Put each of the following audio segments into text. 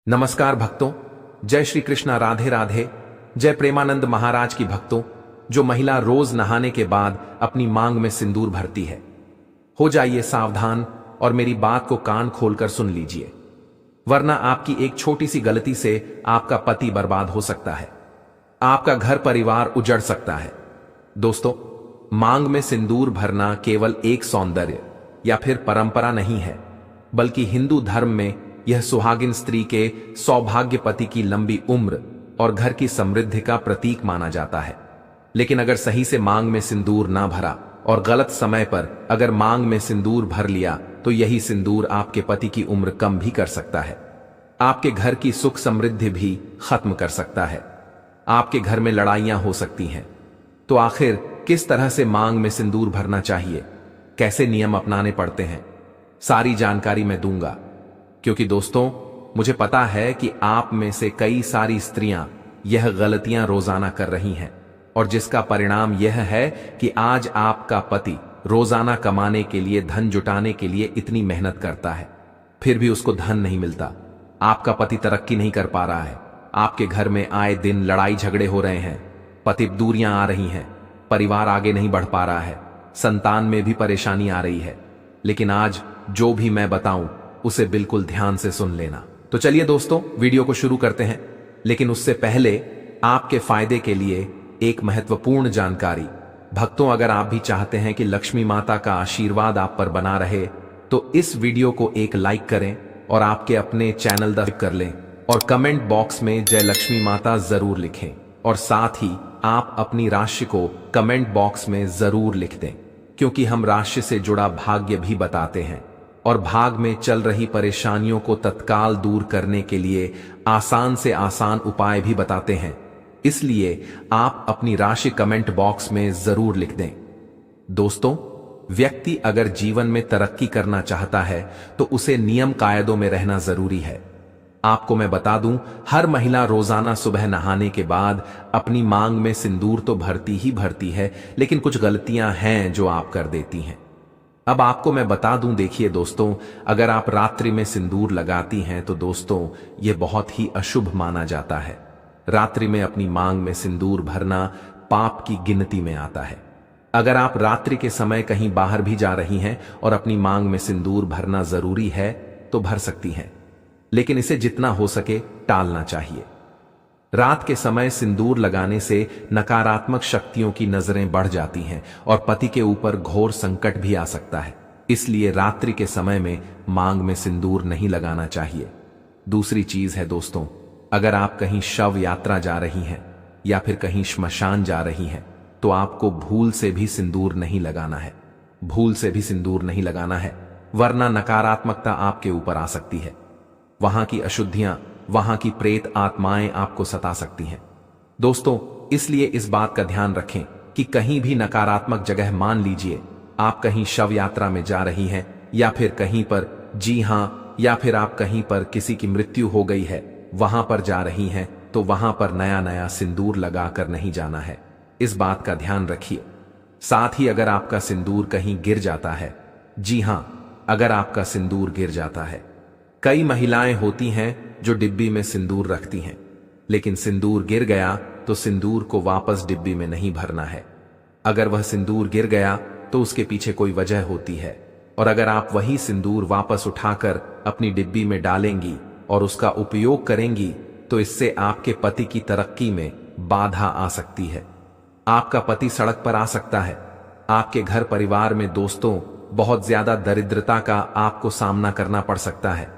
नमस्कार भक्तों, जय श्री कृष्णा, राधे राधे। जय प्रेमानंद महाराज की भक्तों। जो महिला रोज नहाने के बाद अपनी मांग में सिंदूर भरती है, हो जाइए सावधान और मेरी बात को कान खोलकर सुन लीजिए, वरना आपकी एक छोटी सी गलती से आपका पति बर्बाद हो सकता है, आपका घर परिवार उजड़ सकता है। दोस्तों, मांग में सिंदूर भरना केवल एक सौंदर्य या फिर परंपरा नहीं है, बल्कि हिंदू धर्म में यह सुहागिन स्त्री के सौभाग्य पति की लंबी उम्र और घर की समृद्धि का प्रतीक माना जाता है। लेकिन अगर सही से मांग में सिंदूर ना भरा और गलत समय पर अगर मांग में सिंदूर भर लिया तो यही सिंदूर आपके पति की उम्र कम भी कर सकता है, आपके घर की सुख समृद्धि भी खत्म कर सकता है, आपके घर में लड़ाइयां हो सकती हैं। तो आखिर किस तरह से मांग में सिंदूर भरना चाहिए, कैसे नियम अपनाने पड़ते हैं, सारी जानकारी मैं दूंगा। क्योंकि दोस्तों, मुझे पता है कि आप में से कई सारी स्त्रियां यह गलतियां रोजाना कर रही हैं, और जिसका परिणाम यह है कि आज आपका पति रोजाना कमाने के लिए, धन जुटाने के लिए इतनी मेहनत करता है, फिर भी उसको धन नहीं मिलता। आपका पति तरक्की नहीं कर पा रहा है, आपके घर में आए दिन लड़ाई झगड़े हो रहे हैं, पति दूरियां आ रही हैं, परिवार आगे नहीं बढ़ पा रहा है, संतान में भी परेशानी आ रही है। लेकिन आज जो भी मैं बताऊं उसे बिल्कुल ध्यान से सुन लेना। तो चलिए दोस्तों, वीडियो को शुरू करते हैं। लेकिन उससे पहले आपके फायदे के लिए एक महत्वपूर्ण जानकारी। भक्तों, अगर आप भी चाहते हैं कि लक्ष्मी माता का आशीर्वाद आप पर बना रहे, तो इस वीडियो को एक लाइक करें और आपके अपने चैनल दर्ज कर लें और कमेंट बॉक्स में जय लक्ष्मी माता जरूर लिखें, और साथ ही आप अपनी राशि को कमेंट बॉक्स में जरूर लिख दें, क्योंकि हम राशि से जुड़ा भाग्य भी बताते हैं और भाग में चल रही परेशानियों को तत्काल दूर करने के लिए आसान से आसान उपाय भी बताते हैं। इसलिए आप अपनी राशि कमेंट बॉक्स में जरूर लिख दें। दोस्तों, व्यक्ति अगर जीवन में तरक्की करना चाहता है तो उसे नियम कायदों में रहना जरूरी है। आपको मैं बता दूं, हर महिला रोजाना सुबह नहाने के बाद अपनी मांग में सिंदूर तो भरती ही भरती है, लेकिन कुछ गलतियां हैं जो आप कर देती हैं। अब आपको मैं बता दूं, देखिए दोस्तों, अगर आप रात्रि में सिंदूर लगाती हैं तो दोस्तों ये बहुत ही अशुभ माना जाता है। रात्रि में अपनी मांग में सिंदूर भरना पाप की गिनती में आता है। अगर आप रात्रि के समय कहीं बाहर भी जा रही हैं और अपनी मांग में सिंदूर भरना जरूरी है तो भर सकती हैं, लेकिन इसे जितना हो सके टालना चाहिए। रात के समय सिंदूर लगाने से नकारात्मक शक्तियों की नजरें बढ़ जाती हैं और पति के ऊपर घोर संकट भी आ सकता है। इसलिए रात्रि के समय में मांग में सिंदूर नहीं लगाना चाहिए। दूसरी चीज है दोस्तों, अगर आप कहीं शव यात्रा जा रही हैं या फिर कहीं श्मशान जा रही हैं तो आपको भूल से भी सिंदूर नहीं लगाना है। भूल से भी सिंदूर नहीं लगाना है, वरना नकारात्मकता आपके ऊपर आ सकती है। वहां की अशुद्धियां, वहां की प्रेत आत्माएं आपको सता सकती हैं। दोस्तों, इसलिए इस बात का ध्यान रखें कि कहीं भी नकारात्मक जगह, मान लीजिए आप कहीं शव यात्रा में जा रही हैं या फिर कहीं पर, जी हां, या फिर आप कहीं पर किसी की मृत्यु हो गई है, वहां पर जा रही हैं, तो वहां पर नया नया सिंदूर लगाकर नहीं जाना है। इस बात का ध्यान रखिए। साथ ही अगर आपका सिंदूर कहीं गिर जाता है, जी हां, अगर आपका सिंदूर गिर जाता है, कई महिलाएं होती हैं जो डिब्बी में सिंदूर रखती हैं, लेकिन सिंदूर गिर गया तो सिंदूर को वापस डिब्बी में नहीं भरना है। अगर वह सिंदूर गिर गया तो उसके पीछे कोई वजह होती है, और अगर आप वही सिंदूर वापस उठाकर अपनी डिब्बी में डालेंगी और उसका उपयोग करेंगी तो इससे आपके पति की तरक्की में बाधा आ सकती है। आपका पति सड़क पर आ सकता है। आपके घर परिवार में दोस्तों बहुत ज्यादा दरिद्रता का आपको सामना करना पड़ सकता है।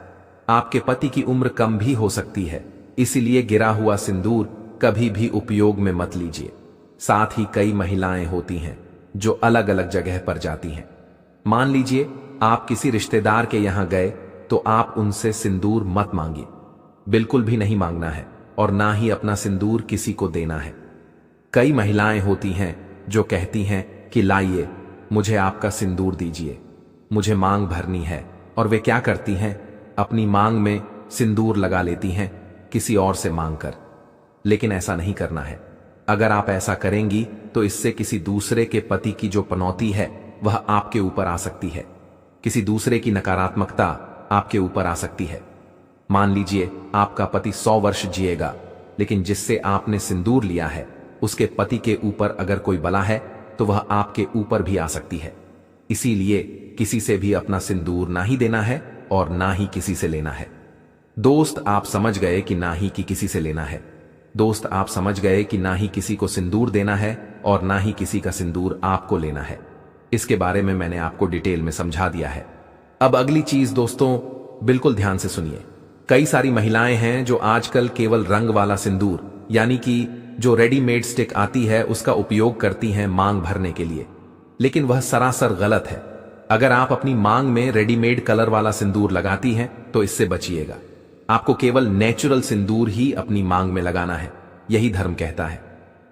आपके पति की उम्र कम भी हो सकती है। इसीलिए गिरा हुआ सिंदूर कभी भी उपयोग में मत लीजिए। साथ ही कई महिलाएं होती हैं जो अलग अलग जगह पर जाती हैं। मान लीजिए आप किसी रिश्तेदार के यहां गए तो आप उनसे सिंदूर मत मांगिए, बिल्कुल भी नहीं मांगना है, और ना ही अपना सिंदूर किसी को देना है। कई महिलाएं होती हैं जो कहती हैं कि लाइए मुझे आपका सिंदूर दीजिए, मुझे मांग भरनी है, और वे क्या करती हैं, अपनी मांग में सिंदूर लगा लेती हैं किसी और से मांगकर। लेकिन ऐसा नहीं करना है। अगर आप ऐसा करेंगी तो इससे किसी दूसरे के पति की जो पनौती है वह आपके ऊपर आ सकती है, किसी दूसरे की नकारात्मकता आपके ऊपर आ सकती है। मान लीजिए आपका पति 100 वर्ष जिएगा, लेकिन जिससे आपने सिंदूर लिया है उसके पति के ऊपर अगर कोई बला है तो वह आपके ऊपर भी आ सकती है। इसीलिए किसी से भी अपना सिंदूर ना ही देना है और ना ही किसी से लेना है। दोस्त, आप समझ गए कि ना ही कि किसी से लेना है। दोस्त, आप समझ गए कि ना ही किसी को सिंदूर देना है और ना ही किसी का सिंदूर आपको लेना है। इसके बारे में मैंने आपको डिटेल में समझा दिया है। अब अगली चीज दोस्तों, बिल्कुल ध्यान से सुनिए। कई सारी महिलाएं हैं जो आजकल केवल रंग वाला सिंदूर यानी कि जो रेडीमेड स्टिक आती है उसका उपयोग करती हैं मांग भरने के लिए, लेकिन वह सरासर गलत है। अगर आप अपनी मांग में रेडीमेड कलर वाला सिंदूर लगाती हैं तो इससे बचिएगा। आपको केवल नेचुरल सिंदूर ही अपनी मांग में लगाना है, यही धर्म कहता है।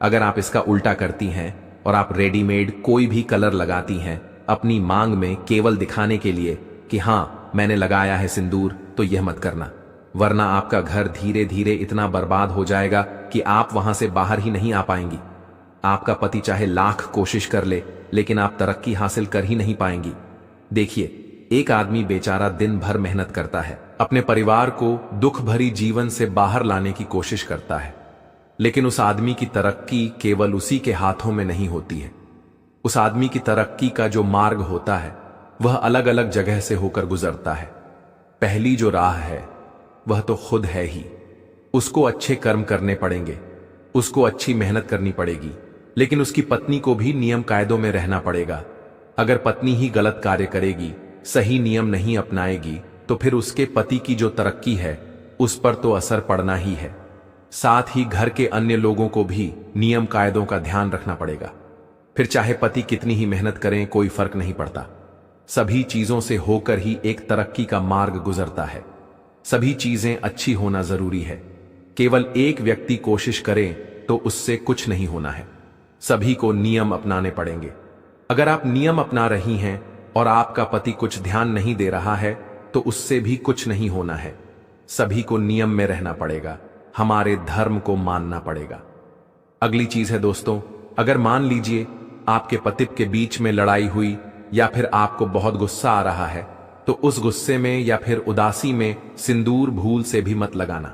अगर आप इसका उल्टा करती हैं और आप रेडीमेड कोई भी कलर लगाती हैं अपनी मांग में केवल दिखाने के लिए कि हां मैंने लगाया है सिंदूर, तो यह मत करना, वरना आपका घर धीरे धीरे इतना बर्बाद हो जाएगा कि आप वहां से बाहर ही नहीं आ पाएंगी। आपका पति चाहे लाख कोशिश कर ले, लेकिन आप तरक्की हासिल कर ही नहीं पाएंगी। देखिए, एक आदमी बेचारा दिन भर मेहनत करता है, अपने परिवार को दुख भरी जीवन से बाहर लाने की कोशिश करता है, लेकिन उस आदमी की तरक्की केवल उसी के हाथों में नहीं होती है। उस आदमी की तरक्की का जो मार्ग होता है वह अलग अलग जगह से होकर गुजरता है। पहली जो राह है वह तो खुद है ही। उसको अच्छे कर्म करने पड़ेंगे, उसको अच्छी मेहनत करनी पड़ेगी, लेकिन उसकी पत्नी को भी नियम कायदों में रहना पड़ेगा। अगर पत्नी ही गलत कार्य करेगी, सही नियम नहीं अपनाएगी, तो फिर उसके पति की जो तरक्की है उस पर तो असर पड़ना ही है। साथ ही घर के अन्य लोगों को भी नियम कायदों का ध्यान रखना पड़ेगा। फिर चाहे पति कितनी ही मेहनत करें, कोई फर्क नहीं पड़ता। सभी चीजों से होकर ही एक तरक्की का मार्ग गुजरता है। सभी चीजें अच्छी होना जरूरी है। केवल एक व्यक्ति कोशिश करे तो उससे कुछ नहीं होना है। सभी को नियम अपनाने पड़ेंगे। अगर आप नियम अपना रही हैं और आपका पति कुछ ध्यान नहीं दे रहा है तो उससे भी कुछ नहीं होना है। सभी को नियम में रहना पड़ेगा, हमारे धर्म को मानना पड़ेगा। अगली चीज है दोस्तों, अगर मान लीजिए आपके पति के बीच में लड़ाई हुई या फिर आपको बहुत गुस्सा आ रहा है, तो उस गुस्से में या फिर उदासी में सिंदूर भूल से भी मत लगाना,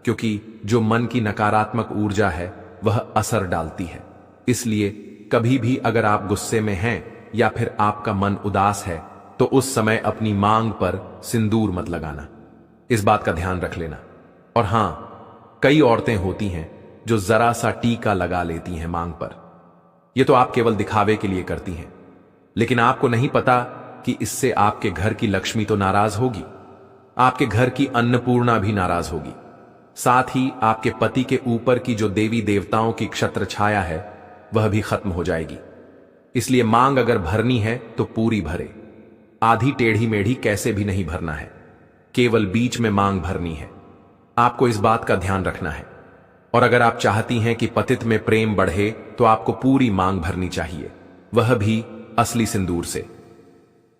क्योंकि जो मन की नकारात्मक ऊर्जा है वह असर डालती है। इसलिए कभी भी अगर आप गुस्से में हैं या फिर आपका मन उदास है तो उस समय अपनी मांग पर सिंदूर मत लगाना। इस बात का ध्यान रख लेना। और हां, कई औरतें होती हैं जो जरा सा टीका लगा लेती हैं मांग पर। यह तो आप केवल दिखावे के लिए करती हैं, लेकिन आपको नहीं पता कि इससे आपके घर की लक्ष्मी तो नाराज होगी, आपके घर की अन्नपूर्णा भी नाराज होगी, साथ ही आपके पति के ऊपर की जो देवी देवताओं की क्षत्र छाया है वह भी खत्म हो जाएगी। इसलिए मांग अगर भरनी है तो पूरी भरे, आधी टेढ़ी मेढ़ी कैसे भी नहीं भरना है, केवल बीच में मांग भरनी है। आपको इस बात का ध्यान रखना है। और अगर आप चाहती हैं कि पतित में प्रेम बढ़े तो आपको पूरी मांग भरनी चाहिए, वह भी असली सिंदूर से।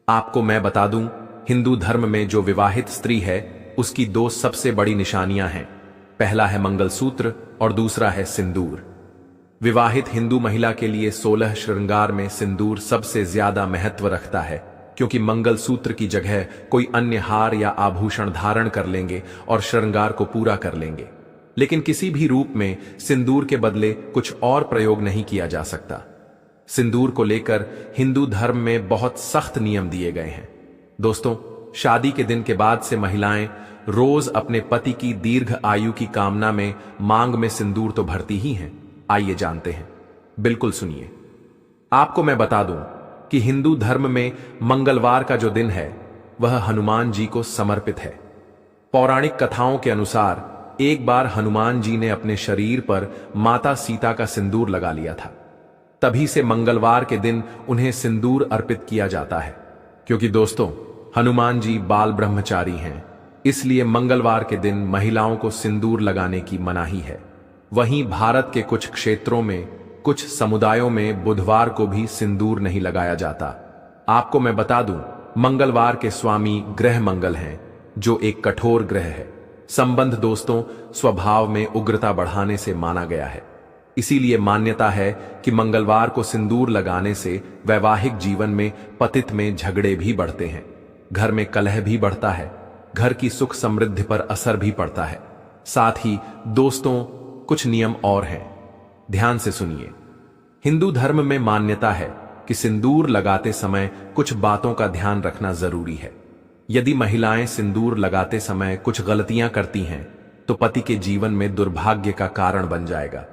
आपको मैं बता दूं, हिंदू धर्म में जो विवाहित स्त्री है उसकी दो सबसे बड़ी निशानियां हैं। पहला है मंगलसूत्र और दूसरा है सिंदूर। विवाहित हिंदू महिला के लिए 16 श्रृंगार में सिंदूर सबसे ज्यादा महत्व रखता है, क्योंकि मंगलसूत्र की जगह कोई अन्य हार या आभूषण धारण कर लेंगे और श्रृंगार को पूरा कर लेंगे, लेकिन किसी भी रूप में सिंदूर के बदले कुछ और प्रयोग नहीं किया जा सकता। सिंदूर को लेकर हिंदू धर्म में बहुत सख्त नियम दिए गए हैं। दोस्तों, शादी के दिन के बाद से महिलाएं रोज अपने पति की दीर्घ आयु की कामना में मांग में सिंदूर तो भरती ही हैं। आइए जानते हैं। बिल्कुल सुनिए। आपको मैं बता दूं कि हिंदू धर्म में मंगलवार का जो दिन है वह हनुमान जी को समर्पित है। पौराणिक कथाओं के अनुसार एक बार हनुमान जी ने अपने शरीर पर माता सीता का सिंदूर लगा लिया था। तभी से मंगलवार के दिन उन्हें सिंदूर अर्पित किया जाता है। क्योंकि दोस्तों, हनुमान जी बाल ब्रह्मचारी हैं, इसलिए मंगलवार के दिन महिलाओं को सिंदूर लगाने की मनाही है। वहीं भारत के कुछ क्षेत्रों में, कुछ समुदायों में बुधवार को भी सिंदूर नहीं लगाया जाता। आपको मैं बता दूं, मंगलवार के स्वामी ग्रह मंगल हैं, जो एक कठोर ग्रह है। संबंध दोस्तों स्वभाव में उग्रता बढ़ाने से माना गया है। इसीलिए मान्यता है कि मंगलवार को सिंदूर लगाने से वैवाहिक जीवन में पतित में झगड़े भी बढ़ते हैं, घर में कलह भी बढ़ता है। घर की सुख समृद्धि पर असर भी पड़ता है। साथ ही दोस्तों, कुछ नियम और हैं, ध्यान से सुनिए। हिंदू धर्म में मान्यता है कि सिंदूर लगाते समय कुछ बातों का ध्यान रखना जरूरी है। यदि महिलाएं सिंदूर लगाते समय कुछ गलतियां करती हैं तो पति के जीवन में दुर्भाग्य का कारण बन जाएगा।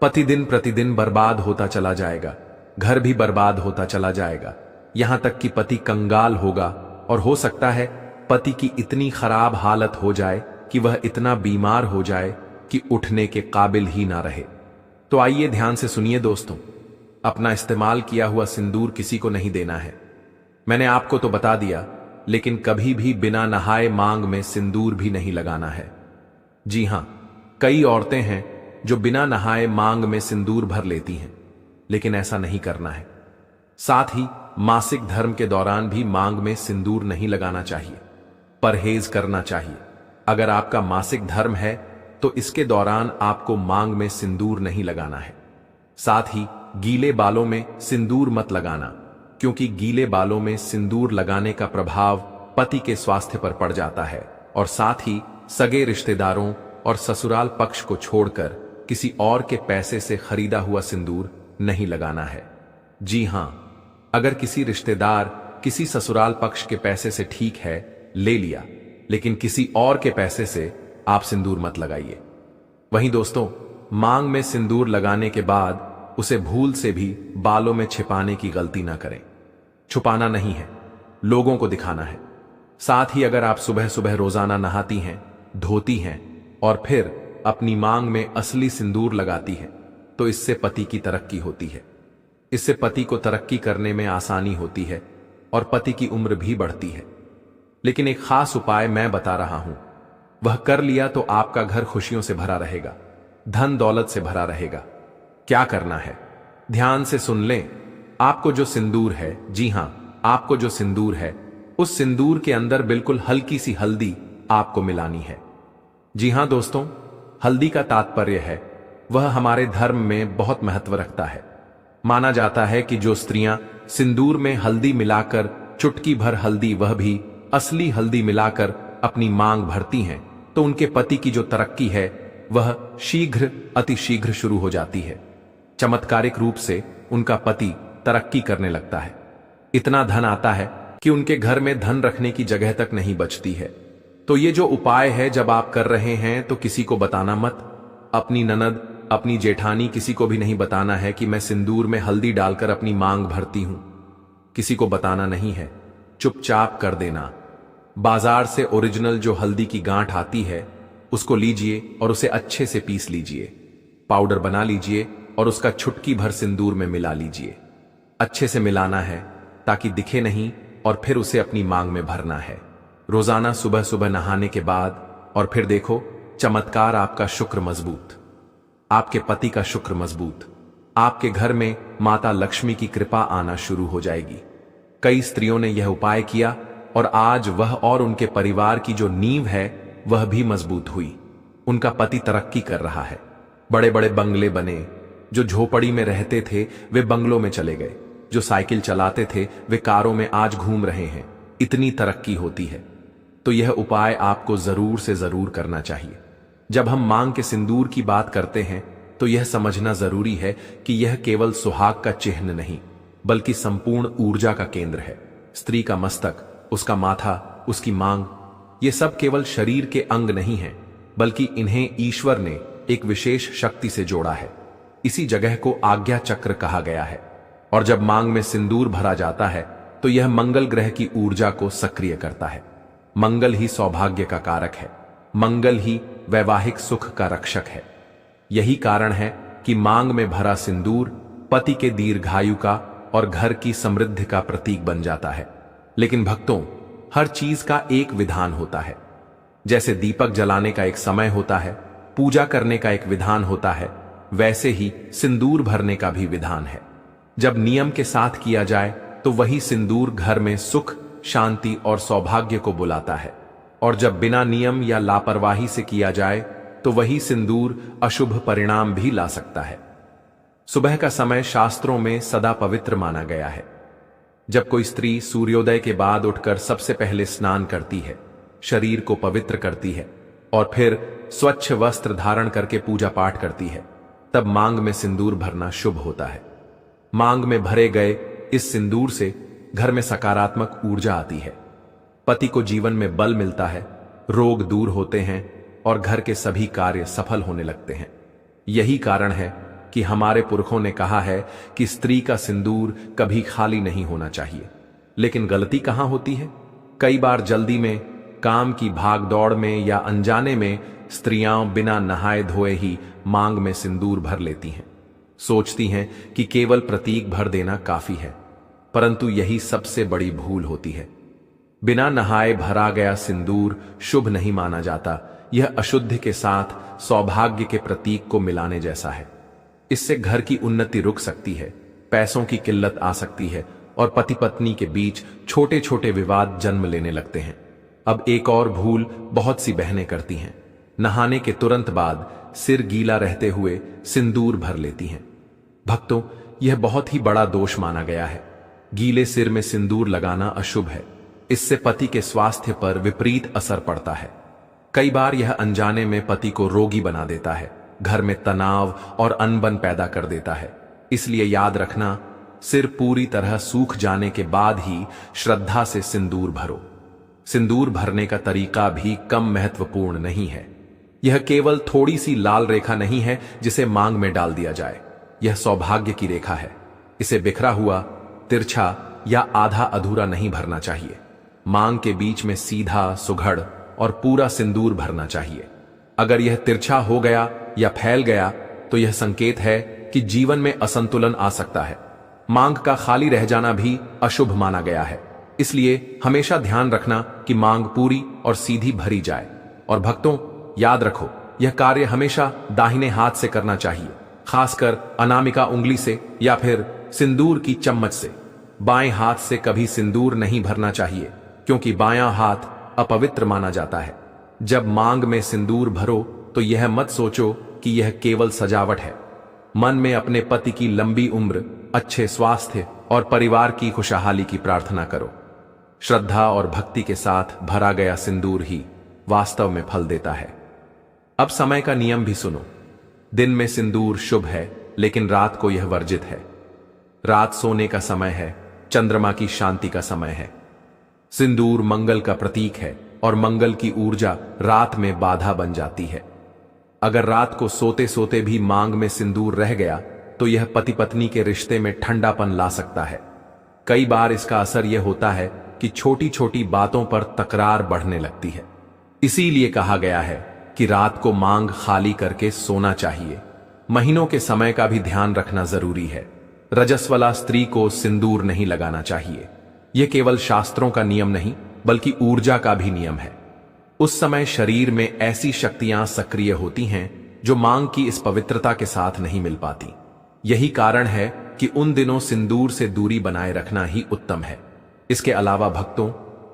पति दिन प्रतिदिन बर्बाद होता चला जाएगा, घर भी बर्बाद होता चला जाएगा, यहां तक कि पति कंगाल होगा और हो सकता है पति की इतनी खराब हालत हो जाए कि वह इतना बीमार हो जाए कि उठने के काबिल ही ना रहे। तो आइए ध्यान से सुनिए दोस्तों, अपना इस्तेमाल किया हुआ सिंदूर किसी को नहीं देना है। मैंने आपको तो बता दिया, लेकिन कभी भी बिना नहाए मांग में सिंदूर भी नहीं लगाना है। जी हां, कई औरतें हैं जो बिना नहाए मांग में सिंदूर भर लेती हैं, लेकिन ऐसा नहीं करना है। साथ ही मासिक धर्म के दौरान भी मांग में सिंदूर नहीं लगाना चाहिए, परहेज करना चाहिए। अगर आपका मासिक धर्म है तो इसके दौरान आपको मांग में सिंदूर नहीं लगाना है। साथ ही गीले बालों में सिंदूर मत लगाना, क्योंकि गीले बालों में सिंदूर लगाने का प्रभाव पति के स्वास्थ्य पर पड़ जाता है। और साथ ही सगे रिश्तेदारों और ससुराल पक्ष को छोड़कर किसी और के पैसे से खरीदा हुआ सिंदूर नहीं लगाना है। जी हां, अगर किसी रिश्तेदार किसी ससुराल पक्ष के पैसे से ठीक है ले लिया, लेकिन किसी और के पैसे से आप सिंदूर मत लगाइए। वहीं दोस्तों, मांग में सिंदूर लगाने के बाद उसे भूल से भी बालों में छिपाने की गलती ना करें। छुपाना नहीं है, लोगों को दिखाना है। साथ ही अगर आप सुबह सुबह रोजाना नहाती हैं, धोती हैं और फिर अपनी मांग में असली सिंदूर लगाती हैं, तो इससे पति की तरक्की होती है। इससे पति को तरक्की करने में आसानी होती है और पति की उम्र भी बढ़ती है। लेकिन एक खास उपाय मैं बता रहा हूं, वह कर लिया तो आपका घर खुशियों से भरा रहेगा, धन दौलत से भरा रहेगा। क्या करना है, ध्यान से सुन लें। आपको जो सिंदूर है, जी हां, आपको जो सिंदूर है, उस सिंदूर के अंदर बिल्कुल हल्की सी हल्दी आपको मिलानी है। जी हां दोस्तों, हल्दी का तात्पर्य है वह हमारे धर्म में बहुत महत्व रखता है। माना जाता है कि जो स्त्रियां सिंदूर में हल्दी मिलाकर, चुटकी भर हल्दी वह भी असली हल्दी मिलाकर अपनी मांग भरती हैं, तो उनके पति की जो तरक्की है वह शीघ्र, अति शीघ्र शुरू हो जाती है। चमत्कारिक रूप से उनका पति तरक्की करने लगता है। इतना धन आता है कि उनके घर में धन रखने की जगह तक नहीं बचती है। तो ये जो उपाय है जब आप कर रहे हैं तो किसी को बताना मत। अपनी ननद, अपनी जेठानी, किसी को भी नहीं बताना है कि मैं सिंदूर में हल्दी डालकर अपनी मांग भरती हूं। किसी को बताना नहीं है, चुपचाप कर देना। बाजार से ओरिजिनल जो हल्दी की गांठ आती है उसको लीजिए और उसे अच्छे से पीस लीजिए, पाउडर बना लीजिए और उसका चुटकी भर सिंदूर में मिला लीजिए। अच्छे से मिलाना है ताकि दिखे नहीं, और फिर उसे अपनी मांग में भरना है रोजाना सुबह सुबह नहाने के बाद। और फिर देखो चमत्कार, आपका शुक्र मजबूत, आपके पति का शुक्र मजबूत, आपके घर में माता लक्ष्मी की कृपा आना शुरू हो जाएगी। कई स्त्रियों ने यह उपाय किया और आज वह और उनके परिवार की जो नींव है वह भी मजबूत हुई। उनका पति तरक्की कर रहा है, बड़े बड़े बंगले बने। जो झोपड़ी में रहते थे वे बंगलों में चले गए, जो साइकिल चलाते थे वे कारों में आज घूम रहे हैं। इतनी तरक्की होती है। तो यह उपाय आपको जरूर से जरूर करना चाहिए। जब हम मांग के सिंदूर की बात करते हैं तो यह समझना जरूरी है कि यह केवल सुहाग का चिन्ह नहीं, बल्कि संपूर्ण ऊर्जा का केंद्र है। स्त्री का मस्तक, उसका माथा, उसकी मांग, ये सब केवल शरीर के अंग नहीं हैं, बल्कि इन्हें ईश्वर ने एक विशेष शक्ति से जोड़ा है। इसी जगह को आज्ञा चक्र कहा गया है। और जब मांग में सिंदूर भरा जाता है तो यह मंगल ग्रह की ऊर्जा को सक्रिय करता है। मंगल ही सौभाग्य का कारक है, मंगल ही वैवाहिक सुख का रक्षक है। यही कारण है कि मांग में भरा सिंदूर पति के दीर्घायु का और घर की समृद्धि का प्रतीक बन जाता है। लेकिन भक्तों, हर चीज का एक विधान होता है। जैसे दीपक जलाने का एक समय होता है, पूजा करने का एक विधान होता है, वैसे ही सिंदूर भरने का भी विधान है। जब नियम के साथ किया जाए तो वही सिंदूर घर में सुख, शांति और सौभाग्य को बुलाता है। और जब बिना नियम या लापरवाही से किया जाए तो वही सिंदूर अशुभ परिणाम भी ला सकता है। सुबह का समय शास्त्रों में सदा पवित्र माना गया है। जब कोई स्त्री सूर्योदय के बाद उठकर सबसे पहले स्नान करती है, शरीर को पवित्र करती है और फिर स्वच्छ वस्त्र धारण करके पूजा पाठ करती है, तब मांग में सिंदूर भरना शुभ होता है। मांग में भरे गए इस सिंदूर से घर में सकारात्मक ऊर्जा आती है, पति को जीवन में बल मिलता है, रोग दूर होते हैं और घर के सभी कार्य सफल होने लगते हैं। यही कारण है कि हमारे पुरखों ने कहा है कि स्त्री का सिंदूर कभी खाली नहीं होना चाहिए। लेकिन गलती कहां होती है? कई बार जल्दी में, काम की भाग दौड़ में या अनजाने में स्त्रियां बिना नहाए धोए ही मांग में सिंदूर भर लेती हैं। सोचती हैं कि केवल प्रतीक भर देना काफी है, परंतु यही सबसे बड़ी भूल होती है। बिना नहाए भरा गया सिंदूर शुभ नहीं माना जाता। यह अशुद्धि के साथ सौभाग्य के प्रतीक को मिलाने जैसा है। इससे घर की उन्नति रुक सकती है, पैसों की किल्लत आ सकती है और पति पत्नी के बीच छोटे छोटे विवाद जन्म लेने लगते हैं। अब एक और भूल बहुत सी बहनें करती हैं। नहाने के तुरंत बाद सिर गीला रहते हुए सिंदूर भर लेती हैं। भक्तों, यह बहुत ही बड़ा दोष माना गया है। गीले सिर में सिंदूर लगाना अशुभ है। इससे पति के स्वास्थ्य पर विपरीत असर पड़ता है। कई बार यह अनजाने में पति को रोगी बना देता है, घर में तनाव और अनबन पैदा कर देता है। इसलिए याद रखना, सिर पूरी तरह सूख जाने के बाद ही श्रद्धा से सिंदूर भरो। सिंदूर भरने का तरीका भी कम महत्वपूर्ण नहीं है। यह केवल थोड़ी सी लाल रेखा नहीं है जिसे मांग में डाल दिया जाए। यह सौभाग्य की रेखा है। इसे बिखरा हुआ, तिरछा या आधा अधूरा नहीं भरना चाहिए। मांग के बीच में सीधा, सुघड़ और पूरा सिंदूर भरना चाहिए। अगर यह तिरछा हो गया या फैल गया तो यह संकेत है कि जीवन में असंतुलन आ सकता है। मांग का खाली रह जाना भी अशुभ माना गया है। इसलिए हमेशा ध्यान रखना कि मांग पूरी और सीधी भरी जाए। और भक्तों, याद रखो, यह कार्य हमेशा दाहिने हाथ से करना चाहिए, खासकर अनामिका उंगली से या फिर सिंदूर की चम्मच से। बाएं हाथ से कभी सिंदूर नहीं भरना चाहिए, क्योंकि बायां हाथ अपवित्र माना जाता है। जब मांग में सिंदूर भरो तो यह मत सोचो कि यह केवल सजावट है। मन में अपने पति की लंबी उम्र, अच्छे स्वास्थ्य और परिवार की खुशहाली की प्रार्थना करो। श्रद्धा और भक्ति के साथ भरा गया सिंदूर ही वास्तव में फल देता है। अब समय का नियम भी सुनो। दिन में सिंदूर शुभ है, लेकिन रात को यह वर्जित है। रात सोने का समय है, चंद्रमा की शांति का समय है। सिंदूर मंगल का प्रतीक है और मंगल की ऊर्जा रात में बाधा बन जाती है। अगर रात को सोते सोते भी मांग में सिंदूर रह गया तो यह पति पत्नी के रिश्ते में ठंडापन ला सकता है। कई बार इसका असर यह होता है कि छोटी छोटी बातों पर तकरार बढ़ने लगती है। इसीलिए कहा गया है कि रात को मांग खाली करके सोना चाहिए। महीनों के समय का भी ध्यान रखना जरूरी है। रजस्वला स्त्री को सिंदूर नहीं लगाना चाहिए। यह केवल शास्त्रों का नियम नहीं, बल्कि ऊर्जा का भी नियम है। उस समय शरीर में ऐसी शक्तियां सक्रिय होती हैं जो मांग की इस पवित्रता के साथ नहीं मिल पाती। यही कारण है कि उन दिनों सिंदूर से दूरी बनाए रखना ही उत्तम है। इसके अलावा भक्तों,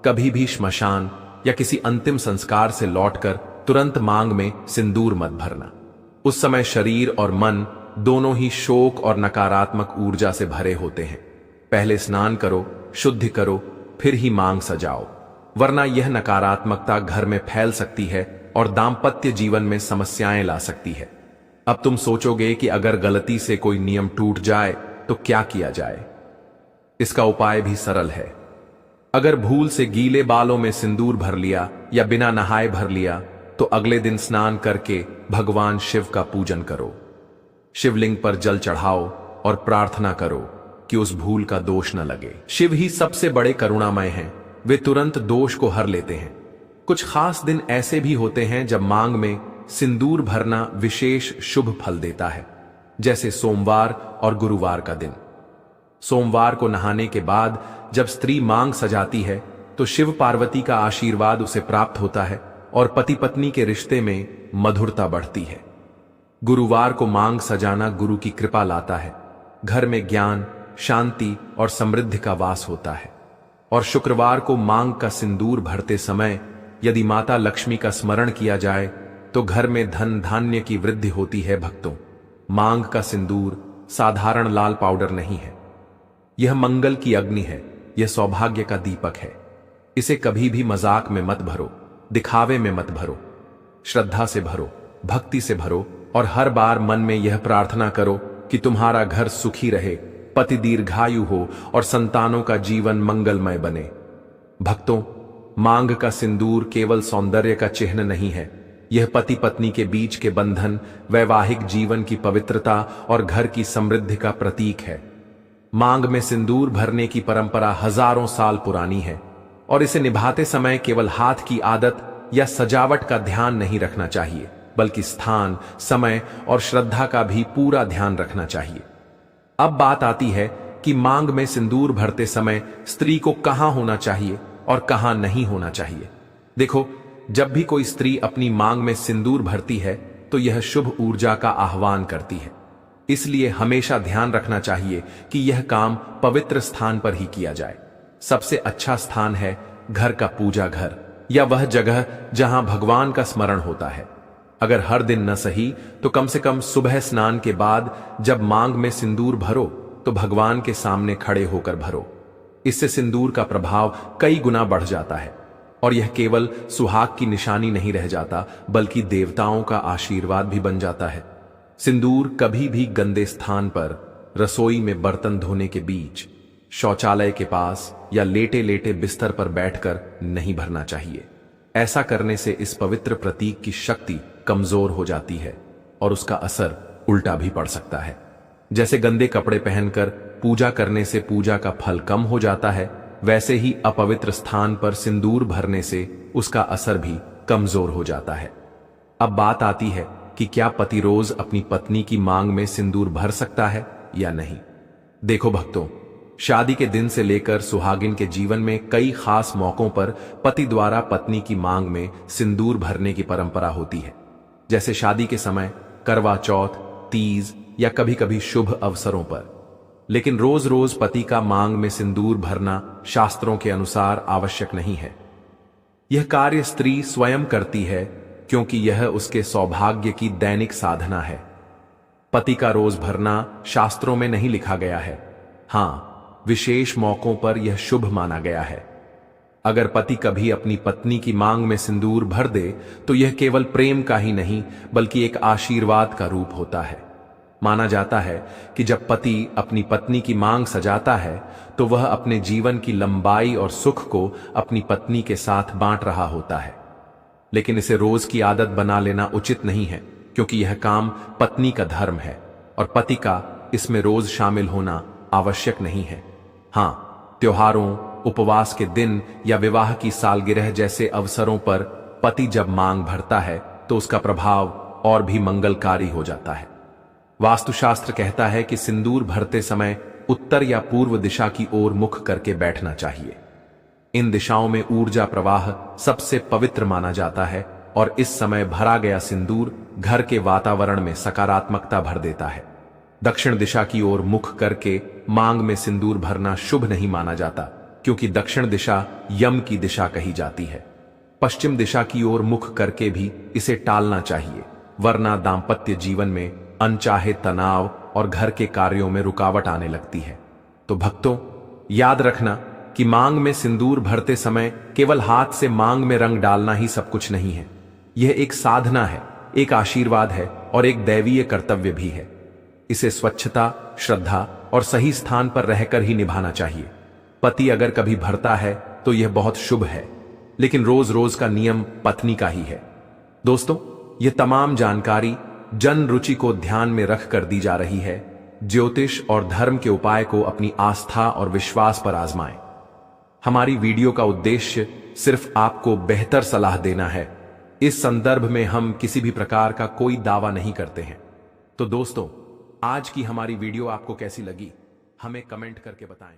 कभी भी श्मशान या किसी अंतिम संस्कार से लौटकर तुरंत मांग में सिंदूर मत भरना। उस समय शरीर और मन दोनों ही शोक और नकारात्मक ऊर्जा से भरे होते हैं। पहले स्नान करो, शुद्धि करो, फिर ही मांग सजाओ, वरना यह नकारात्मकता घर में फैल सकती है और दाम्पत्य जीवन में समस्याएं ला सकती है। अब तुम सोचोगे कि अगर गलती से कोई नियम टूट जाए तो क्या किया जाए। इसका उपाय भी सरल है। अगर भूल से गीले बालों में सिंदूर भर लिया या बिना नहाए भर लिया तो अगले दिन स्नान करके भगवान शिव का पूजन करो। शिवलिंग पर जल चढ़ाओ और प्रार्थना करो कि उस भूल का दोष न लगे। शिव ही सबसे बड़े करुणामय हैं, वे तुरंत दोष को हर लेते हैं। कुछ खास दिन ऐसे भी होते हैं जब मांग में सिंदूर भरना विशेष शुभ फल देता है, जैसे सोमवार और गुरुवार का दिन। सोमवार को नहाने के बाद जब स्त्री मांग सजाती है तो शिव पार्वती का आशीर्वाद उसे प्राप्त होता है और पति पत्नी के रिश्ते में मधुरता बढ़ती है। गुरुवार को मांग सजाना गुरु की कृपा लाता है, घर में ज्ञान, शांति और समृद्धि का वास होता है। और शुक्रवार को मांग का सिंदूर भरते समय यदि माता लक्ष्मी का स्मरण किया जाए तो घर में धन धान्य की वृद्धि होती है। भक्तों, मांग का सिंदूर साधारण लाल पाउडर नहीं है, यह मंगल की अग्नि है, यह सौभाग्य का दीपक है। इसे कभी भी मजाक में मत भरो। दिखावे में मत भरो, श्रद्धा से भरो, भक्ति से भरो और हर बार मन में यह प्रार्थना करो कि तुम्हारा घर सुखी रहे, पति दीर्घायु हो और संतानों का जीवन मंगलमय बने। भक्तों, मांग का सिंदूर केवल सौंदर्य का चिन्ह नहीं है, यह पति पत्नी के बीच के बंधन, वैवाहिक जीवन की पवित्रता और घर की समृद्धि का प्रतीक है। मांग में सिंदूर भरने की परंपरा हजारों साल पुरानी है और इसे निभाते समय केवल हाथ की आदत या सजावट का ध्यान नहीं रखना चाहिए, बल्कि स्थान, समय और श्रद्धा का भी पूरा ध्यान रखना चाहिए। अब बात आती है कि मांग में सिंदूर भरते समय स्त्री को कहां होना चाहिए और कहां नहीं होना चाहिए। देखो, जब भी कोई स्त्री अपनी मांग में सिंदूर भरती है तो यह शुभ ऊर्जा का आह्वान करती है। इसलिए हमेशा ध्यान रखना चाहिए कि यह काम पवित्र स्थान पर ही किया जाए। सबसे अच्छा स्थान है घर का पूजा घर या वह जगह जहां भगवान का स्मरण होता है। अगर हर दिन न सही तो कम से कम सुबह स्नान के बाद जब मांग में सिंदूर भरो तो भगवान के सामने खड़े होकर भरो। इससे सिंदूर का प्रभाव कई गुना बढ़ जाता है और यह केवल सुहाग की निशानी नहीं रह जाता, बल्कि देवताओं का आशीर्वाद भी बन जाता है। सिंदूर कभी भी गंदे स्थान पर, रसोई में बर्तन धोने के बीच, शौचालय के पास या लेटे लेटे बिस्तर पर बैठकर नहीं भरना चाहिए। ऐसा करने से इस पवित्र प्रतीक की शक्ति कमजोर हो जाती है और उसका असर उल्टा भी पड़ सकता है। जैसे गंदे कपड़े पहनकर पूजा करने से पूजा का फल कम हो जाता है, वैसे ही अपवित्र स्थान पर सिंदूर भरने से उसका असर भी कमजोर हो जाता है। अब बात आती है कि क्या पति रोज अपनी पत्नी की मांग में सिंदूर भर सकता है या नहीं। देखो भक्तों, शादी के दिन से लेकर सुहागिन के जीवन में कई खास मौकों पर पति द्वारा पत्नी की मांग में सिंदूर भरने की परंपरा होती है। जैसे शादी के समय, करवा चौथ, तीज या कभी कभी शुभ अवसरों पर। लेकिन रोज रोज पति का मांग में सिंदूर भरना शास्त्रों के अनुसार आवश्यक नहीं है। यह कार्य स्त्री स्वयं करती है क्योंकि यह उसके सौभाग्य की दैनिक साधना है। पति का रोज भरना शास्त्रों में नहीं लिखा गया है। हां, विशेष मौकों पर यह शुभ माना गया है। अगर पति कभी अपनी पत्नी की मांग में सिंदूर भर दे तो यह केवल प्रेम का ही नहीं बल्कि एक आशीर्वाद का रूप होता है। माना जाता है कि जब पति अपनी पत्नी की मांग सजाता है तो वह अपने जीवन की लंबाई और सुख को अपनी पत्नी के साथ बांट रहा होता है। लेकिन इसे रोज की आदत बना लेना उचित नहीं है, क्योंकि यह काम पत्नी का धर्म है और पति का इसमें रोज शामिल होना आवश्यक नहीं है। हां, त्योहारों, उपवास के दिन या विवाह की सालगिरह जैसे अवसरों पर पति जब मांग भरता है तो उसका प्रभाव और भी मंगलकारी हो जाता है। वास्तुशास्त्र कहता है कि सिंदूर भरते समय उत्तर या पूर्व दिशा की ओर मुख करके बैठना चाहिए। इन दिशाओं में ऊर्जा प्रवाह सबसे पवित्र माना जाता है और इस समय भरा गया सिंदूर घर के वातावरण में सकारात्मकता भर देता है। दक्षिण दिशा की ओर मुख करके मांग में सिंदूर भरना शुभ नहीं माना जाता, क्योंकि दक्षिण दिशा यम की दिशा कही जाती है। पश्चिम दिशा की ओर मुख करके भी इसे टालना चाहिए, वरना दांपत्य जीवन में अनचाहे तनाव और घर के कार्यों में रुकावट आने लगती है। तो भक्तों, याद रखना कि मांग में सिंदूर भरते समय केवल हाथ से मांग में रंग डालना ही सब कुछ नहीं है। यह एक साधना है, एक आशीर्वाद है और एक दैवीय कर्तव्य भी है। इसे स्वच्छता, श्रद्धा और सही स्थान पर रहकर ही निभाना चाहिए। पति अगर कभी भरता है तो यह बहुत शुभ है, लेकिन रोज रोज का नियम पत्नी का ही है। दोस्तों, यह तमाम जानकारी जन रुचि को ध्यान में रखकर दी जा रही है। ज्योतिष और धर्म के उपाय को अपनी आस्था और विश्वास पर आजमाएं। हमारी वीडियो का उद्देश्य सिर्फ आपको बेहतर सलाह देना है। इस संदर्भ में हम किसी भी प्रकार का कोई दावा नहीं करते हैं। तो दोस्तों, आज की हमारी वीडियो आपको कैसी लगी, हमें कमेंट करके बताएं।